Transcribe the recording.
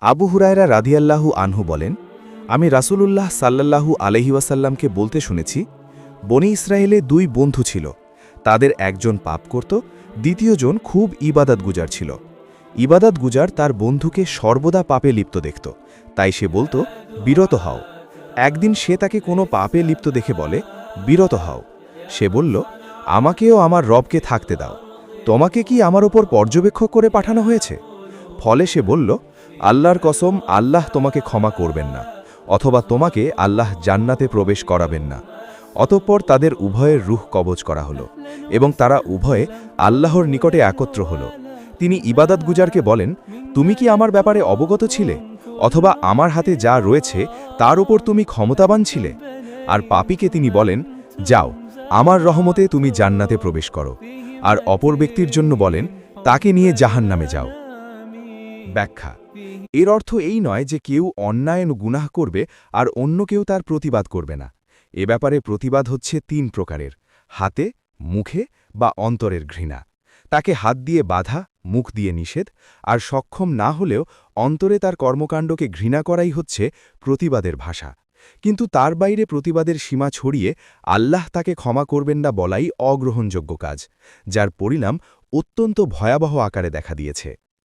আবু হুরায়রা রাদিয়াল্লাহু আনহু বলেন, আমি রাসূলুল্লাহ সাল্লাল্লাহু আলাইহি ওয়াসাল্লামকে বলতে শুনেছি, বনী ইসরায়েলে দুই বন্ধু ছিল। তাদের একজন পাপ করত, দ্বিতীয়জন খুব ইবাদতগুজার ছিল। ইবাদতগুজার তার বন্ধুকে সর্বদা পাপে লিপ্ত দেখত, তাই সে বলত, বিরত হও। একদিন সে তাকে কোনো পাপে লিপ্ত দেখে বলে, বিরত হও। সে বলল, আমাকেও আমার রবকে থাকতে দাও। তোমাকে কি আমার ওপর পর্যবেক্ষক করে পাঠানো হয়েছে? ফলে সে বলল, আল্লাহর কসম, আল্লাহ তোমাকে ক্ষমা করবেন না, অথবা তোমাকে আল্লাহ জান্নাতে প্রবেশ করাবেন না। অতঃপর তাদের উভয়ের রূহ কবজ করা হলো এবং তারা উভয়ে আল্লাহর নিকটে একত্র হল। তিনি ইবাদতগুজারকে বলেন, তুমি কি আমার ব্যাপারে অবগত ছিলে? অথবা আমার হাতে যা রয়েছে তার উপর তুমি ক্ষমতাবান ছিলে? আর পাপীকে তিনি বলেন, যাও, আমার রহমতে তুমি জান্নাতে প্রবেশ করো। আর অপর ব্যক্তির জন্য বলেন, তাকে নিয়ে জাহান্নামে যাও। ব্যাখ্যা: এর অর্থ এই নয় যে কেউ অন্যায় গুনাহ করবে আর অন্য কেউ তার প্রতিবাদ করবে না। এ ব্যাপারে প্রতিবাদ হচ্ছে তিন প্রকারের: হাতে, মুখে বা অন্তরের ঘৃণা। তাকে হাত দিয়ে বাধা, মুখ দিয়ে নিষেধ, আর সক্ষম না হলেও অন্তরে তার কর্মকাণ্ডকে ঘৃণা করাই হচ্ছে প্রতিবাদের ভাষা। কিন্তু তার বাইরে প্রতিবাদের সীমা ছড়িয়ে আল্লাহ তাকে ক্ষমা করবেন না বলাই অগ্রহণযোগ্য কাজ, যার পরিণাম অত্যন্ত ভয়াবহ আকারে দেখা দিয়েছে।